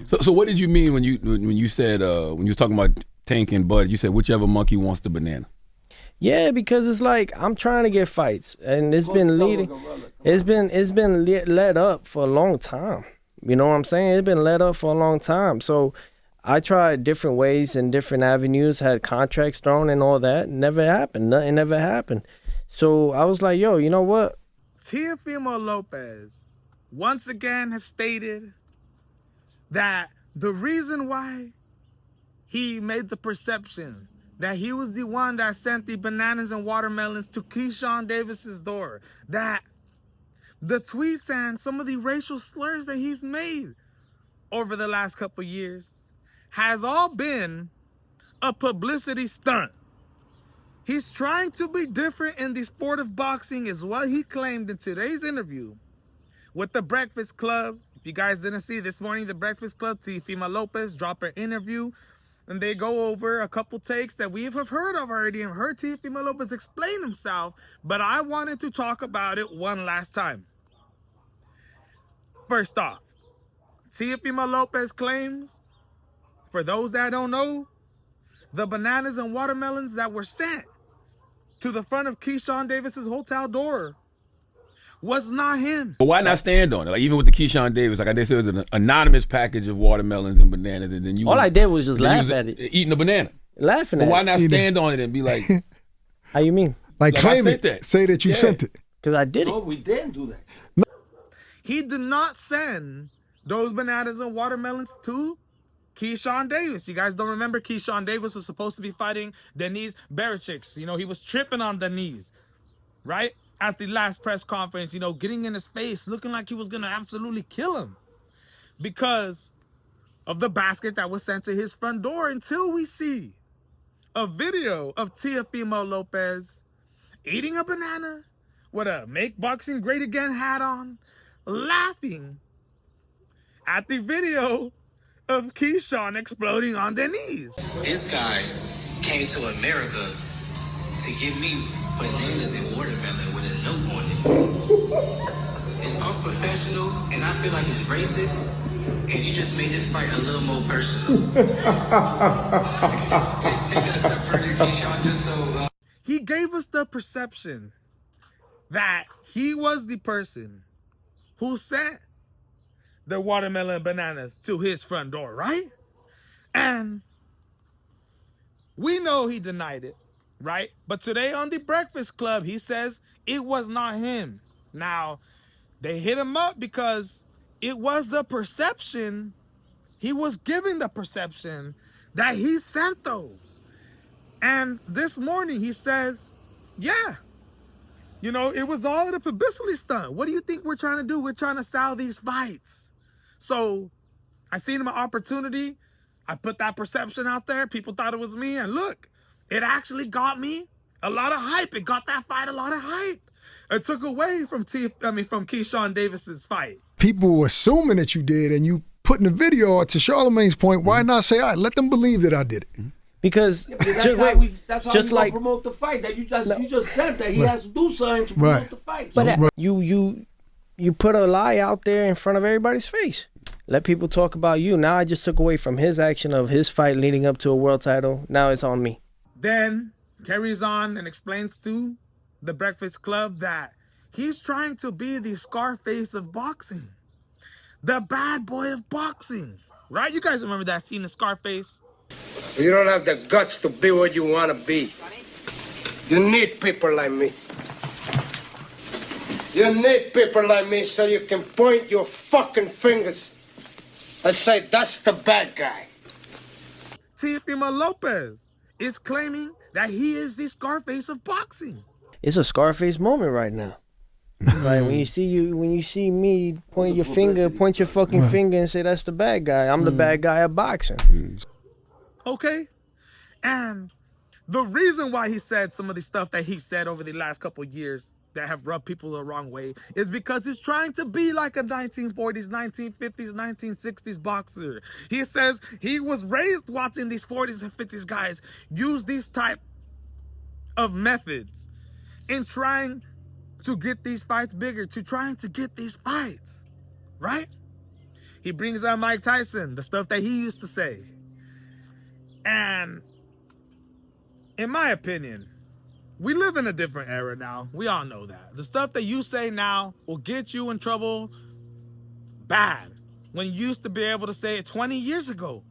So what did you mean when you said when you was talking about Tank and Bud? You said whichever monkey wants the banana. Yeah, because it's like I'm trying to get fights, and it's been leading. It's been led up for a long time. You know what I'm saying? It's been led up for a long time. So I tried different ways and different avenues, had contracts thrown and all that. Never happened. Nothing ever happened. So I was like, yo, you know what? TEOFIMO Lopez once again has stated that the reason why he made the perception that he was the one that sent the bananas and watermelons to Keyshawn Davis's door, that the tweets and some of the racial slurs that he's made over the last couple years has all been a publicity stunt. He's trying to be different in the sport of boxing, is what he claimed in today's interview with the Breakfast Club. If you guys didn't see this morning, the Breakfast Club, TEOFIMO Lopez dropped an interview, and they go over a couple takes that we have heard of already and heard TEOFIMO Lopez explain himself, but I wanted to talk about it one last time. First off, TEOFIMO Lopez claims, for those that don't know, the bananas and watermelons that were sent to the front of Keyshawn Davis's hotel door was not him. But why not stand on it? Like even with the Keyshawn Davis, like I said, it was an anonymous package of watermelons and bananas, and then you all I did was just laugh at it, eating a banana, laughing at it. Why it. not stand on it and be like, how you mean? Like claim it, that. say that you sent it. Because I did it. No, we didn't do that. He did not send those bananas and watermelons to Keyshawn Davis. You guys don't remember Keyshawn Davis was supposed to be fighting Denise Barachiks. You know, he was tripping on the knees, right? At the last press conference, you know, getting in his face, looking like he was going to absolutely kill him because of the basket that was sent to his front door, until we see a video of TEOFIMO Lopez eating a banana with a Make Boxing Great Again hat on, laughing at the video of Keyshawn exploding on their knees. This guy came to America to give me bananas and watermelon with a note on it. It's unprofessional, and I feel like it's racist, and you just made this fight a little more personal. Take it a step further, Keyshawn, just so... He gave us the perception that he was the person who sent the watermelon and bananas to his front door, right? And we know he denied it, right? But today on the Breakfast Club, he says it was not him. Now, they hit him up because it was the perception, he was giving the perception that he sent those. And this morning he says, yeah, you know, it was all a publicity stunt. What do you think we're trying to do? We're trying to sell these fights. So I seen him an opportunity. I put that perception out there. People thought it was me. And look, it actually got me a lot of hype. It got that fight a lot of hype. It took away from Keyshawn Davis's fight. People were assuming that you did, and you put in the video, to Charlemagne's point, why not say, all right, let them believe that I did it? Because that's how just we like promote the fight. That you just said that he has to do something to promote the fight. So. But you put a lie out there in front of everybody's face. Let people talk about you. Now I just took away from his action of his fight leading up to a world title. Now it's on me. Then carries on and explains to the Breakfast Club that he's trying to be the Scarface of boxing, the bad boy of boxing, right? You guys remember that scene in Scarface? You don't have the guts to be what you want to be. You need people like me. You need people like me so you can point your fucking fingers and say, that's the bad guy. TEOFIMO Lopez is claiming that he is the Scarface of boxing. It's a Scarface moment right now. Like when you see me point your fucking finger and say that's the bad guy. I'm the bad guy of boxing. Okay? And the reason why he said some of the stuff that he said over the last couple of years that have rubbed people the wrong way is because he's trying to be like a 1940s, 1950s, 1960s boxer. He says he was raised watching these 40s and 50s guys use these type of methods in trying to get these fights bigger, to trying to get these fights, right? He brings up Mike Tyson, the stuff that he used to say. And in my opinion, we live in a different era now. We all know that. The stuff that you say now will get you in trouble bad when you used to be able to say it 20 years ago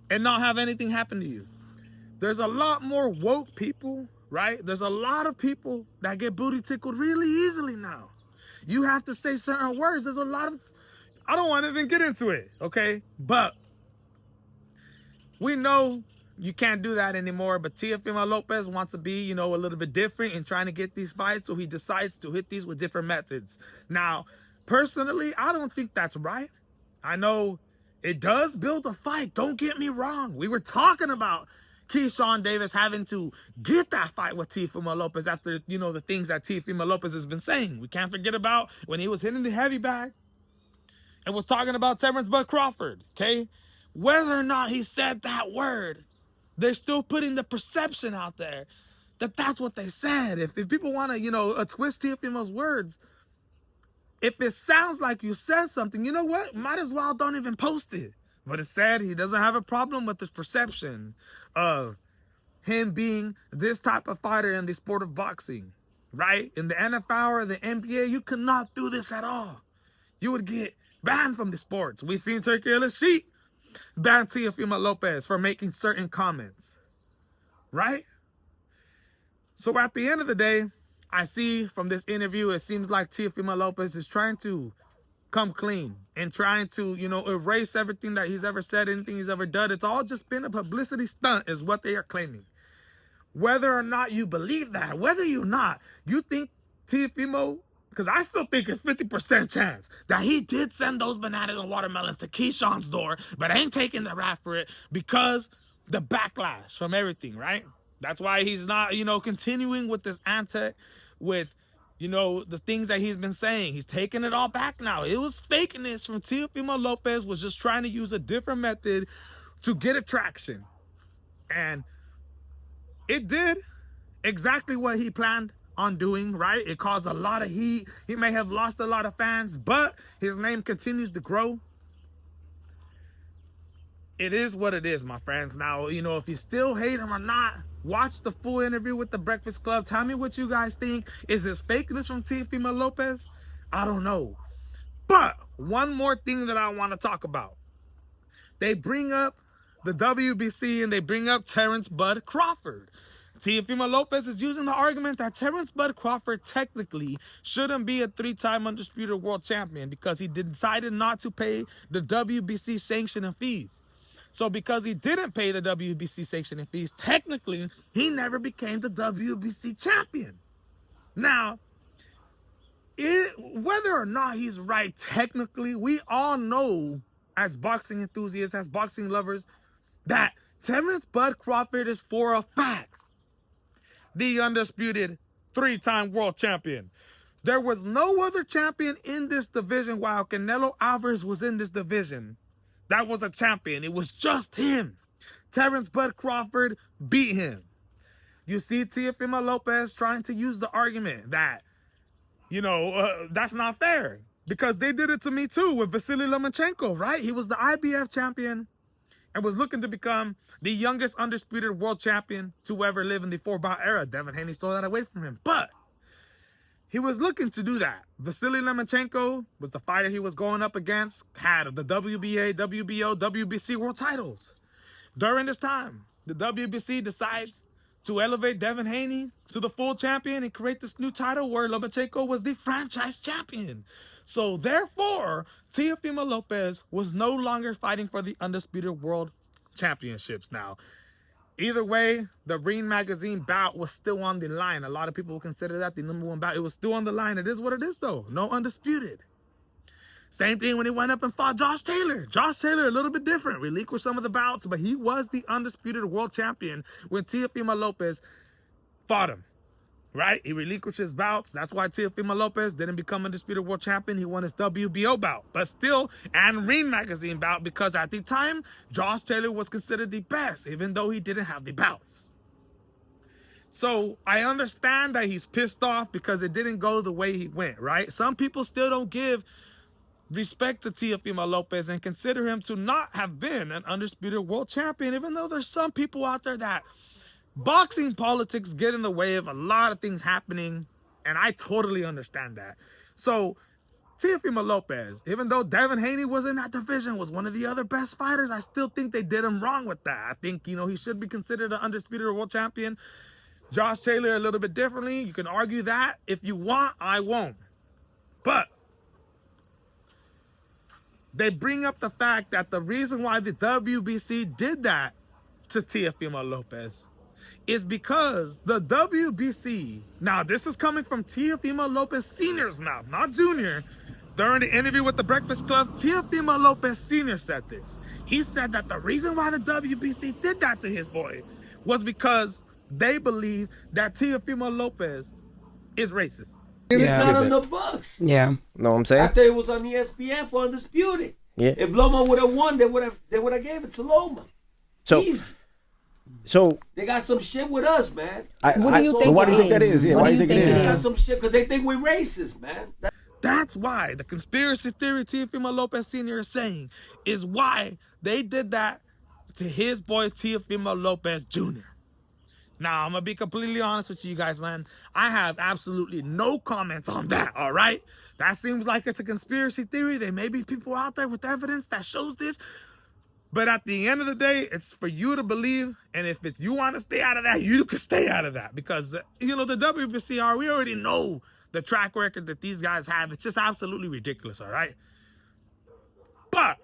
and not have anything happen to you. There's a lot more woke people, right? There's a lot of people that get booty tickled really easily now. You have to say certain words. There's a lot of, I don't want to even get into it, okay? But we know you can't do that anymore, but TEOFIMO Lopez wants to be, you know, a little bit different in trying to get these fights, so he decides to hit these with different methods. Now, personally, I don't think that's right. I know it does build a fight, don't get me wrong. We were talking about Keyshawn Davis having to get that fight with TEOFIMO Lopez after, you know, the things that TEOFIMO Lopez has been saying. We can't forget about when he was hitting the heavy bag and was talking about Terrence Bud Crawford, okay? Whether or not he said that word, they're still putting the perception out there that that's what they said. If people want to, you know, twist TEOFIMO's words, if it sounds like you said something, you know what? Might as well don't even post it. But it said he doesn't have a problem with this perception of him being this type of fighter in the sport of boxing, right? In the NFL or the NBA, you cannot do this at all. You would get banned from the sports. We seen Turkey Sheik ban TEOFIMO Lopez for making certain comments, right? So at the end of the day, I see from this interview, it seems like TEOFIMO Lopez is trying to come clean and trying to, you know, erase everything that he's ever said, anything he's ever done. It's all just been a publicity stunt is what they are claiming. Whether or not you believe that, whether you not, you think TEOFIMO, because I still think it's 50% chance that he did send those bananas and watermelons to Keyshawn's door, but ain't taking the rap for it because the backlash from everything, right? That's why he's not, you know, continuing with this antic, with, you know, the things that he's been saying. He's taking it all back now. It was fakeness from TEOFIMO Lopez, was just trying to use a different method to get attraction. And it did exactly what he planned on doing, right? It caused a lot of heat. He may have lost a lot of fans, but his name continues to grow. It is what it is, my friends. Now, you know, if you still hate him or not, watch the full interview with the Breakfast Club. Tell me what you guys think. Is this fakeness from TEOFIMO Lopez? I don't know. But one more thing that I want to talk about. They bring up the WBC and they bring up Terrence Bud Crawford. TEOFIMO Lopez is using the argument that Terrence Bud Crawford technically shouldn't be a three-time undisputed world champion because he decided not to pay the WBC sanction and fees. So because he didn't pay the WBC sanction and fees, technically, he never became the WBC champion. Now, whether or not he's right technically, we all know as boxing enthusiasts, as boxing lovers, that Terrence Bud Crawford is for a fact the undisputed three-time world champion. There was no other champion in this division while Canelo Alvarez was in this division that was a champion. It was just him. Terrence Bud Crawford beat him. You see TEOFIMO Lopez trying to use the argument that, you know, that's not fair because they did it to me too with Vasily Lomachenko, right? He was the IBF champion and was looking to become the youngest undisputed world champion to ever live in the 4-bout era. Devin Haney stole that away from him. But he was looking to do that. Vasily Lomachenko was the fighter he was going up against, had the WBA, WBO, WBC world titles. During this time, the WBC decides to elevate Devin Haney to the full champion and create this new title where Lomachenko was the franchise champion. So therefore, TEOFIMO Lopez was no longer fighting for the undisputed world championships now. Either way, the Ring Magazine bout was still on the line. A lot of people will consider that the #1 bout. It was still on the line. It is what it is, though. No undisputed. Same thing when he went up and fought Josh Taylor. Josh Taylor, a little bit different. Relinquished some of the bouts, but he was the undisputed world champion when TEOFIMO Lopez fought him. Right? He relinquished his bouts. That's why TEOFIMO Lopez didn't become undisputed world champion. He won his WBO bout, but still and Ring Magazine bout because at the time, Josh Taylor was considered the best, even though he didn't have the bouts. So I understand that he's pissed off because it didn't go the way he went, right? Some people still don't give respect to Teofimo Lopez and consider him to not have been an undisputed world champion, even though there's some people out there that boxing politics get in the way of a lot of things happening, and I totally understand that. So Teofimo Lopez, even though Devin Haney was in that division, was one of the other best fighters, I still think they did him wrong with that. I think, you know, he should be considered an undisputed world champion. Josh Taylor a little bit differently. You can argue that if you want, I won't. But they bring up the fact that the reason why the WBC did that to Teofimo Lopez is because the WBC, now this is coming from Teofimo Lopez Sr.'s mouth, not Junior. During the interview with the Breakfast Club, Teofimo Lopez Sr. said this. He said that the reason why the WBC did that to his boy was because they believe that Teofimo Lopez is racist. It's Yeah. not on the books. Yeah. Know what I'm saying? After it was on ESPN for Undisputed. Yeah. If Loma would have won, they would have gave it to Loma. So, Easy. so They got some shit with us, man. What do you think? But why do you think that is? Yeah, What why do do you think it They is? got some shit because they think we're racist, man. That's why the conspiracy theory Teofimo Lopez Sr. is saying is why they did that to his boy Teofimo Lopez Jr. Now, I'm going to be completely honest with you guys, man. I have absolutely no comments on that, all right? That seems like it's a conspiracy theory. There may be people out there with evidence that shows this. But at the end of the day, it's for you to believe. And if it's you want to stay out of that, you can stay out of that. Because, you know, the WBCR, we already know the track record that these guys have. It's just absolutely ridiculous, all right? But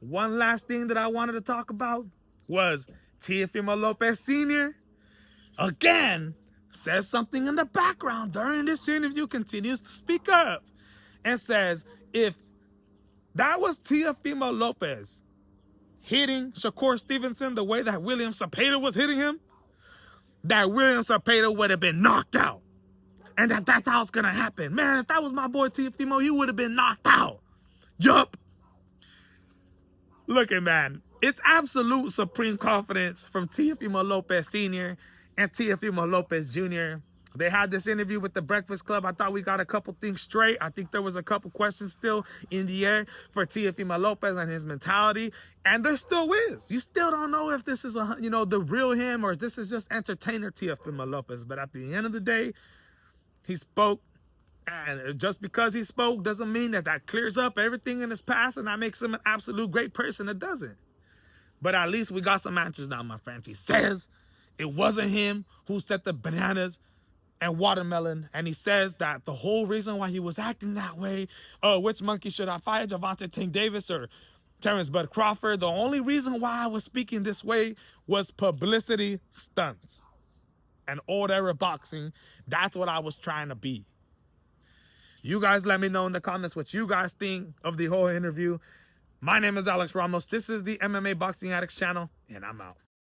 one last thing that I wanted to talk about was Teofimo Lopez Sr. again says something in the background during this interview, continues to speak up and says, if that was Teofimo Lopez hitting Shakur Stevenson the way that William Cepeda was hitting him, that William Cepeda would have been knocked out. And that's how it's going to happen. Man, if that was my boy Teofimo, he would have been knocked out. Yup. Look at, man, it's absolute supreme confidence from Teofimo Lopez Sr. and Teofimo Lopez Jr. They had this interview with the Breakfast Club. I thought we got a couple things straight. I think there was a couple questions still in the air for Teofimo Lopez and his mentality. And there still is. You still don't know if this is, the real him or if this is just entertainer Teofimo Lopez. But at the end of the day, he spoke. And just because he spoke doesn't mean that clears up everything in his past and that makes him an absolute great person. It doesn't. But at least we got some answers now, my friends. He says it wasn't him who set the bananas and watermelon. And he says that the whole reason why he was acting that way, which monkey should I fight, Javante Tank Davis or Terrence Bud Crawford? The only reason why I was speaking this way was publicity stunts and old era boxing. That's what I was trying to be. You guys let me know in the comments what you guys think of the whole interview. My name is Alex Ramos. This is the MMA Boxing Addicts channel, and I'm out.